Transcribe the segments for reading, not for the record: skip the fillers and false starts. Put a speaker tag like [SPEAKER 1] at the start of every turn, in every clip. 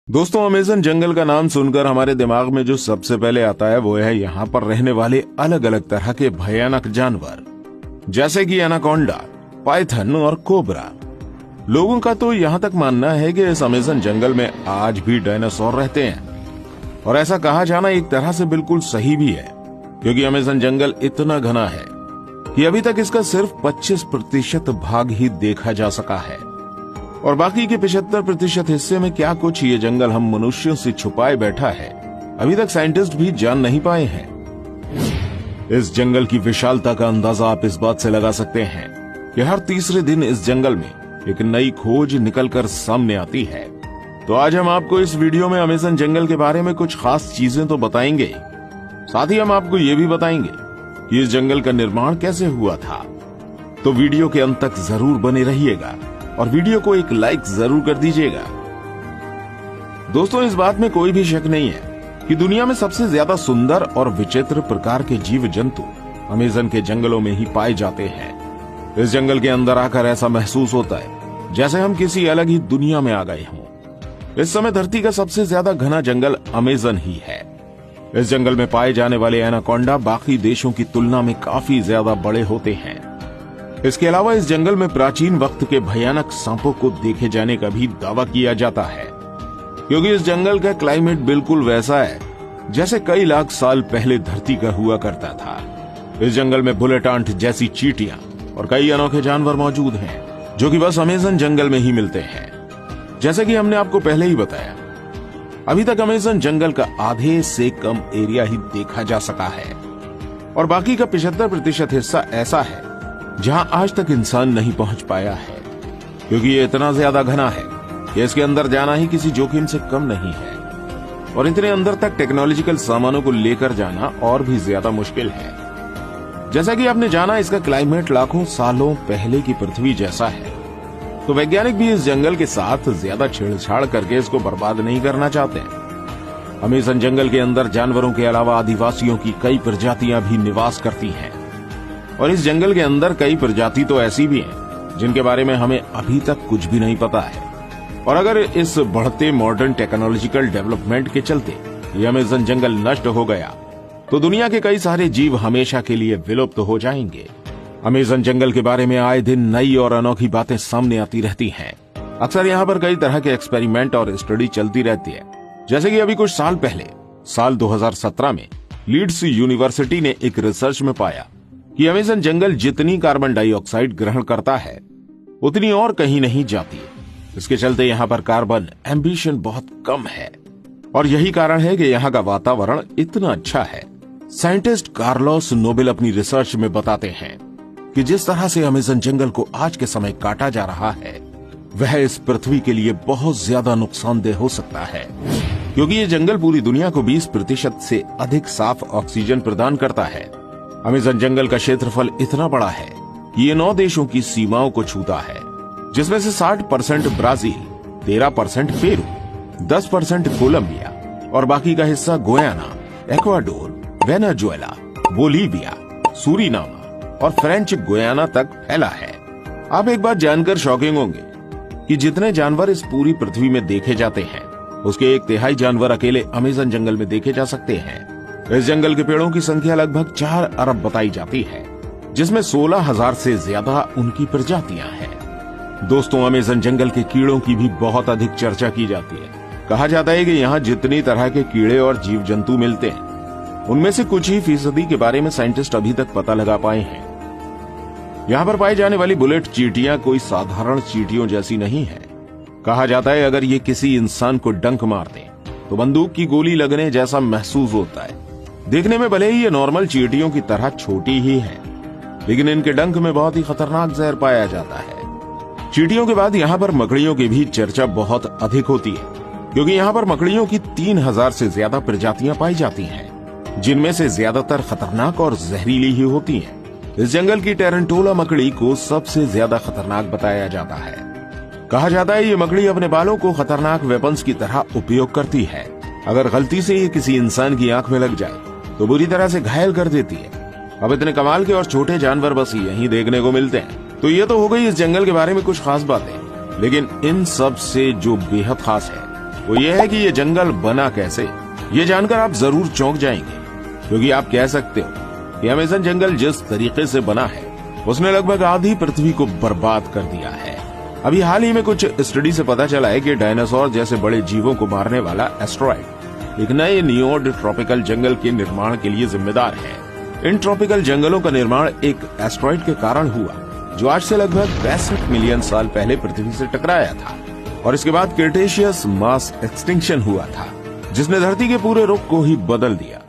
[SPEAKER 1] दोस्तों, अमेज़न जंगल का नाम सुनकर हमारे दिमाग में जो सबसे पहले आता है वो है यहाँ पर रहने वाले अलग अलग तरह के भयानक जानवर, जैसे कि एनाकोंडा, पाइथन और कोबरा। लोगों का तो यहाँ तक मानना है कि इस अमेज़न जंगल में आज भी डायनासोर रहते हैं, और ऐसा कहा जाना एक तरह से बिल्कुल सही भी है, क्योंकि अमेज़न जंगल इतना घना है कि अभी तक इसका सिर्फ 25% भाग ही देखा जा सका है, और बाकी के 75% हिस्से में क्या कुछ ये जंगल हम मनुष्यों से छुपाए बैठा है, अभी तक साइंटिस्ट भी जान नहीं पाए हैं। इस जंगल की विशालता का अंदाजा आप इस बात से लगा सकते हैं कि हर तीसरे दिन इस जंगल में एक नई खोज निकलकर सामने आती है। तो आज हम आपको इस वीडियो में अमेज़न जंगल के बारे में कुछ खास चीजें तो बताएंगे, साथ ही हम आपको ये भी बताएंगे कि इस जंगल का निर्माण कैसे हुआ था। तो वीडियो के अंत तक जरूर बने रहिएगा और वीडियो को एक लाइक जरूर कर दीजिएगा। दोस्तों, इस बात में कोई भी शक नहीं है कि दुनिया में सबसे ज्यादा सुंदर और विचित्र प्रकार के जीव जंतु अमेज़न के जंगलों में ही पाए जाते हैं। इस जंगल के अंदर आकर ऐसा महसूस होता है जैसे हम किसी अलग ही दुनिया में आ गए हों। इस समय धरती का सबसे ज्यादा घना जंगल अमेज़न ही है। इस जंगल में पाए जाने वाले एनाकोंडा बाकी देशों की तुलना में काफी ज्यादा बड़े होते हैं। इसके अलावा इस जंगल में प्राचीन वक्त के भयानक सांपों को देखे जाने का भी दावा किया जाता है, क्योंकि इस जंगल का क्लाइमेट बिल्कुल वैसा है जैसे कई लाख साल पहले धरती का हुआ करता था। इस जंगल में बुलेट आंट जैसी चींटियां और कई अनोखे जानवर मौजूद हैं, जो कि बस अमेज़न जंगल में ही मिलते हैं। जैसे कि हमने आपको पहले ही बताया, अभी तक अमेज़न जंगल का आधे से कम एरिया ही देखा जा सका है, और बाकी का 75% हिस्सा ऐसा है जहां आज तक इंसान नहीं पहुंच पाया है, क्योंकि ये इतना ज्यादा घना है कि इसके अंदर जाना ही किसी जोखिम से कम नहीं है, और इतने अंदर तक टेक्नोलॉजिकल सामानों को लेकर जाना और भी ज्यादा मुश्किल है। जैसा कि आपने जाना, इसका क्लाइमेट लाखों सालों पहले की पृथ्वी जैसा है, तो वैज्ञानिक भी इस जंगल के साथ ज्यादा छेड़छाड़ करके इसको बर्बाद नहीं करना चाहते। अमेज़न जंगल के अंदर जानवरों के अलावा आदिवासियों की कई प्रजातियां भी निवास करती हैं, और इस जंगल के अंदर कई प्रजाति तो ऐसी भी हैं जिनके बारे में हमें अभी तक कुछ भी नहीं पता है। और अगर इस बढ़ते मॉडर्न टेक्नोलॉजिकल डेवलपमेंट के चलते ये अमेज़न जंगल नष्ट हो गया तो दुनिया के कई सारे जीव हमेशा के लिए विलुप्त हो जाएंगे। अमेज़न जंगल के बारे में आए दिन नई और अनोखी बातें सामने आती रहती हैं। अक्सर यहाँ पर कई तरह के एक्सपेरिमेंट और स्टडी चलती रहती है। जैसे कि अभी कुछ साल पहले, साल 2017 में लीड्स यूनिवर्सिटी ने एक रिसर्च में पाया कि अमेज़न जंगल जितनी कार्बन डाइऑक्साइड ग्रहण करता है उतनी और कहीं नहीं जाती। इसके चलते यहाँ पर कार्बन एम्बिशन बहुत कम है, और यही कारण है कि यहाँ का वातावरण इतना अच्छा है। साइंटिस्ट कार्लोस नोबेल अपनी रिसर्च में बताते हैं कि जिस तरह से अमेज़न जंगल को आज के समय काटा जा रहा है, वह इस पृथ्वी के लिए बहुत ज्यादा नुकसानदेह हो सकता है, क्योंकि ये जंगल पूरी दुनिया को 20% से अधिक साफ ऑक्सीजन प्रदान करता है। अमेज़न जंगल का क्षेत्रफल इतना बड़ा है कि ये 9 देशों की सीमाओं को छूता है, जिसमें से 60% ब्राजील, 13% पेरू, 10% कोलंबिया और बाकी का हिस्सा गुयाना, एक्वाडोर, वेनेजुएला, बोलीविया, सूरीनामा और फ्रेंच गुयाना तक फैला है। आप एक बात जानकर शॉकिंग होंगे कि जितने जानवर इस पूरी पृथ्वी में देखे जाते हैं, उसके 1/3 जानवर अकेले अमेज़न जंगल में देखे जा सकते हैं। इस जंगल के पेड़ों की संख्या लगभग 4 अरब बताई जाती है, जिसमें 16,000 से ज्यादा उनकी प्रजातियां हैं। दोस्तों, अमेज़न जंगल के कीड़ों की भी बहुत अधिक चर्चा की जाती है। कहा जाता है कि यहाँ जितनी तरह के कीड़े और जीव जंतु मिलते हैं, उनमें से कुछ ही फीसदी के बारे में साइंटिस्ट अभी तक पता लगा पाए हैं। यहाँ पर पाई जाने वाली बुलेट चींटियां कोई साधारण चींटियों जैसी नहीं है। कहा जाता है अगर ये किसी इंसान को डंक मार दे तो बंदूक की गोली लगने जैसा महसूस होता है। देखने में भले ही ये नॉर्मल चींटियों की तरह छोटी ही है, लेकिन इनके डंक में बहुत ही खतरनाक जहर पाया जाता है। चींटियों के बाद यहाँ पर मकड़ियों की भी चर्चा बहुत अधिक होती है, क्योंकि यहाँ पर मकड़ियों की 3000 से ज्यादा प्रजातियां पाई जाती हैं, जिनमें से ज्यादातर खतरनाक और जहरीली ही होती हैं। इस जंगल की टेरेंटोला मकड़ी को सबसे ज्यादा खतरनाक बताया जाता है। कहा जाता है ये मकड़ी अपने बालों को खतरनाक वेपन्स की तरह उपयोग करती है। अगर गलती से ये किसी इंसान की आंख में लग जाए तो बुरी तरह से घायल कर देती है। अब इतने कमाल के और छोटे जानवर बस यहीं देखने को मिलते हैं। तो ये तो हो गई इस जंगल के बारे में कुछ खास बातें, लेकिन इन सब से जो बेहद खास है वो ये है कि ये जंगल बना कैसे। ये जानकर आप जरूर चौंक जाएंगे, क्योंकि आप कह सकते हो कि अमेज़न जंगल जिस तरीके से बना है उसने लगभग आधी पृथ्वी को बर्बाद कर दिया है। अभी हाल ही में कुछ स्टडी से पता चला है कि डायनासोर जैसे बड़े जीवों को मारने वाला एस्टेरॉयड एक नए नियोड ट्रॉपिकल जंगल के निर्माण के लिए जिम्मेदार है। इन ट्रॉपिकल जंगलों का निर्माण एक एस्टेरॉयड के कारण हुआ, जो आज से लगभग 65 मिलियन साल पहले पृथ्वी से टकराया था, और इसके बाद क्रिटेशियस मास एक्सटिंक्शन हुआ था, जिसने धरती के पूरे रुख को ही बदल दिया।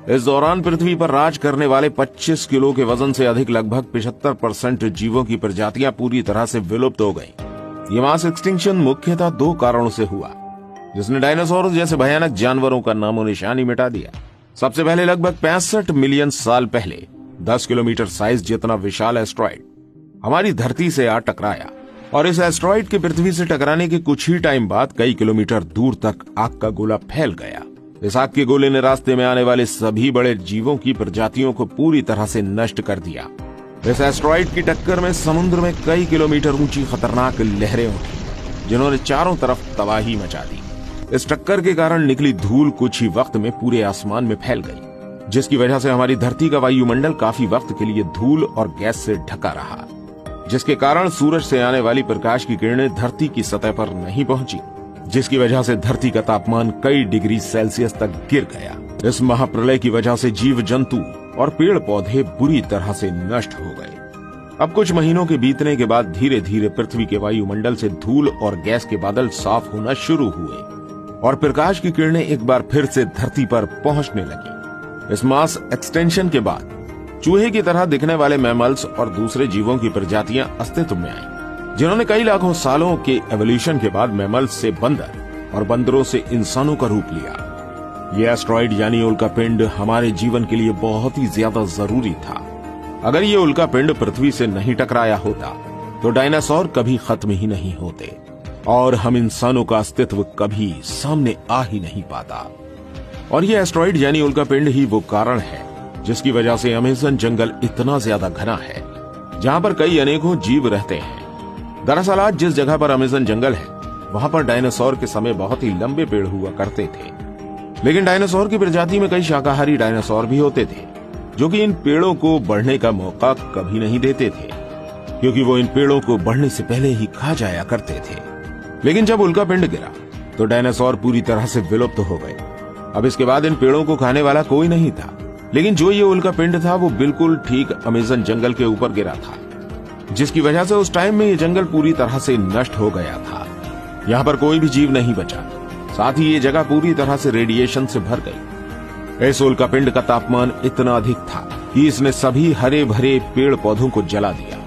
[SPEAKER 1] इस दौरान पृथ्वी पर राज करने वाले 25 किलो के वजन से अधिक लगभग 75% जीवों की प्रजातियां पूरी तरह से विलुप्त हो गईं। ये मास एक्सटिंक्शन मुख्यतः 2 कारणों से हुआ, जिसने डायनासोर जैसे भयानक जानवरों का नामो निशानी मिटा दिया। सबसे पहले लगभग 65 मिलियन साल पहले 10 किलोमीटर साइज जितना विशाल एस्टेरॉयड हमारी धरती से आ टकराया, और इस एस्टेरॉयड के पृथ्वी से टकराने के कुछ ही टाइम बाद कई किलोमीटर दूर तक आग का गोला फैल गया। इस आग के गोले ने रास्ते में आने वाले सभी बड़े जीवों की प्रजातियों को पूरी तरह से नष्ट कर दिया। इस एस्टेरॉयड की टक्कर में समुद्र में कई किलोमीटर ऊंची खतरनाक लहरें उठी, जिन्होंने चारों तरफ तबाही मचा दी। इस टक्कर के कारण निकली धूल कुछ ही वक्त में पूरे आसमान में फैल गई, जिसकी वजह से हमारी धरती का वायुमंडल काफी वक्त के लिए धूल और गैस से ढका रहा, जिसके कारण सूरज से आने वाली प्रकाश की किरणें धरती की सतह पर नहीं पहुंची, जिसकी वजह से धरती का तापमान कई डिग्री सेल्सियस तक गिर गया। इस महाप्रलय की वजह से जीव जंतु और पेड़ पौधे बुरी तरह से नष्ट हो गए। अब कुछ महीनों के बीतने के बाद धीरे धीरे पृथ्वी के वायुमंडल से धूल और गैस के बादल साफ होना शुरू हुए, और प्रकाश की किरणें एक बार फिर से धरती पर पहुंचने लगी। इस मास एक्सटेंशन के बाद चूहे की तरह दिखने वाले मैमल्स और दूसरे जीवों की प्रजातियां अस्तित्व में आई, जिन्होंने कई लाखों सालों के एवोल्यूशन के बाद मैमल्स से बंदर और बंदरों से इंसानों का रूप लिया। ये एस्टेरॉयड यानी उल्कापिंड हमारे जीवन के लिए बहुत ही ज्यादा जरूरी था। अगर ये उल्कापिंड पृथ्वी से नहीं टकराया होता तो डायनासोर कभी खत्म ही नहीं होते, और हम इंसानों का अस्तित्व कभी सामने आ ही नहीं पाता। और ये एस्टेरॉयड यानी उल्कापिंड ही वो कारण है जिसकी वजह से अमेज़न जंगल इतना ज्यादा घना है, जहां पर कई अनेकों जीव रहते हैं। दरअसल आज जिस जगह पर अमेज़न जंगल है, वहां पर डायनासोर के समय बहुत ही लंबे पेड़ हुआ करते थे, लेकिन डायनासोर की प्रजाति में कई शाकाहारी डायनासोर भी होते थे, जो कि इन पेड़ों को बढ़ने का मौका कभी नहीं देते थे, क्योंकि वो इन पेड़ों को बढ़ने से पहले ही खा जाया करते थे। लेकिन जब उल्कापिंड गिरा तो डायनासोर पूरी तरह से विलुप्त हो गए। अब इसके बाद इन पेड़ों को खाने वाला कोई नहीं था, लेकिन जो ये उल्कापिंड था वो बिल्कुल ठीक अमेज़न जंगल के ऊपर गिरा था, जिसकी वजह से उस टाइम में ये जंगल पूरी तरह से नष्ट हो गया था। यहाँ पर कोई भी जीव नहीं बचा, साथ ही ये जगह पूरी तरह से रेडिएशन से भर गई। इस उल्कापिंड का तापमान इतना अधिक था कि इसने सभी हरे भरे पेड़ पौधों को जला दिया।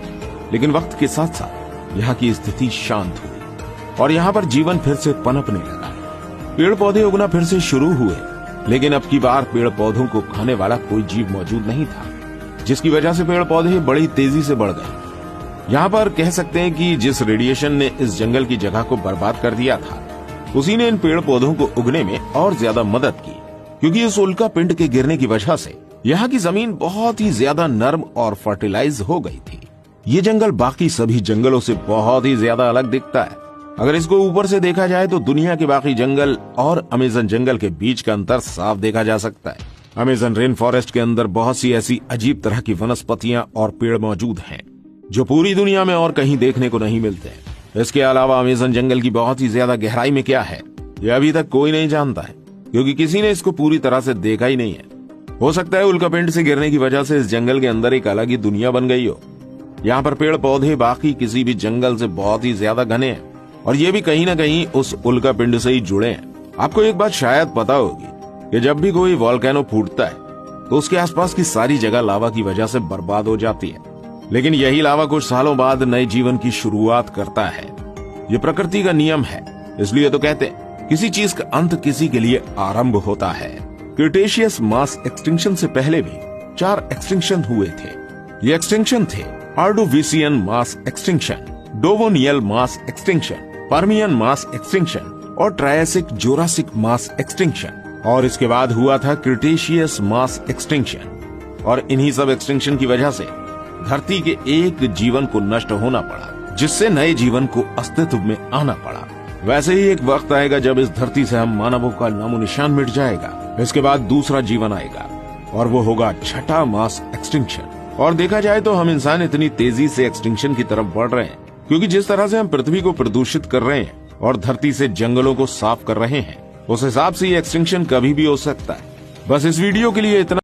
[SPEAKER 1] लेकिन वक्त के साथ साथ यहाँ की स्थिति शांत हुई और यहाँ पर जीवन फिर से पनपने लगा। पेड़ पौधे उगना फिर से शुरू हुए, लेकिन अब की बार पेड़ पौधों को खाने वाला कोई जीव मौजूद नहीं था, जिसकी वजह से पेड़ पौधे बड़ी तेजी से बढ़ गए। यहाँ पर कह सकते हैं कि जिस रेडिएशन ने इस जंगल की जगह को बर्बाद कर दिया था, उसी ने इन पेड़ पौधों को उगने में और ज्यादा मदद की, क्योंकि इस उल्कापिंड के गिरने की वजह से यहाँ की जमीन बहुत ही ज्यादा नर्म और फर्टिलाइज हो गई थी। ये जंगल बाकी सभी जंगलों से बहुत ही ज्यादा अलग दिखता है। अगर इसको ऊपर से देखा जाए तो दुनिया के बाकी जंगल और अमेज़न जंगल के बीच का अंतर साफ देखा जा सकता है। अमेज़न रेन फॉरेस्ट के अंदर बहुत सी ऐसी अजीब तरह की वनस्पतियां और पेड़ मौजूद हैं, जो पूरी दुनिया में और कहीं देखने को नहीं मिलते। इसके अलावा अमेज़न जंगल की बहुत ही ज्यादा गहराई में क्या है, यह अभी तक कोई नहीं जानता है, क्योंकि किसी ने इसको पूरी तरह से देखा ही नहीं है। हो सकता है उल्कापिंड से गिरने की वजह से इस जंगल के अंदर एक अलग ही दुनिया बन गई हो। यहाँ पर पेड़ पौधे बाकी किसी भी जंगल से बहुत ही ज्यादा घने हैं, और ये भी कहीं ना कहीं उस उल्कापिंड से ही जुड़े हैं। आपको एक बात शायद पता होगी कि जब भी कोई वोल्केनो फूटता है तो उसके आसपास की सारी जगह लावा की वजह से बर्बाद हो जाती है, लेकिन यही लावा कुछ सालों बाद नए जीवन की शुरुआत करता है। ये प्रकृति का नियम है, इसलिए तो कहते हैं किसी चीज का अंत किसी के लिए आरंभ होता है। क्रिटेशियस मास एक्सटिंक्शन से पहले भी 4 एक्सटिंक्शन हुए थे। ये एक्सटिंक्शन थे Ordovician mass extinction, Devonian mass extinction, Permian mass extinction और ट्रायसिक जोरासिक मास एक्सटिंक्शन। और इसके बाद हुआ था क्रिटेशियस मास एक्सटिंक्शन। और इन्हीं सब एक्सटिंक्शन की वजह से धरती के एक जीवन को नष्ट होना पड़ा, जिससे नए जीवन को अस्तित्व में आना पड़ा। वैसे ही एक वक्त आएगा जब इस धरती से हम मानवों का नामो निशान मिट जाएगा। इसके बाद दूसरा जीवन आएगा और वो होगा छठा मास एक्सटिंक्शन। और देखा जाए तो हम इंसान इतनी तेजी से एक्सटिंक्शन की तरफ बढ़ रहे हैं क्योंकि जिस तरह से हम पृथ्वी को प्रदूषित कर रहे हैं और धरती से जंगलों को साफ कर रहे हैं, उस हिसाब से ये एक्सटिंक्शन कभी भी हो सकता है। बस इस वीडियो के लिए इतना।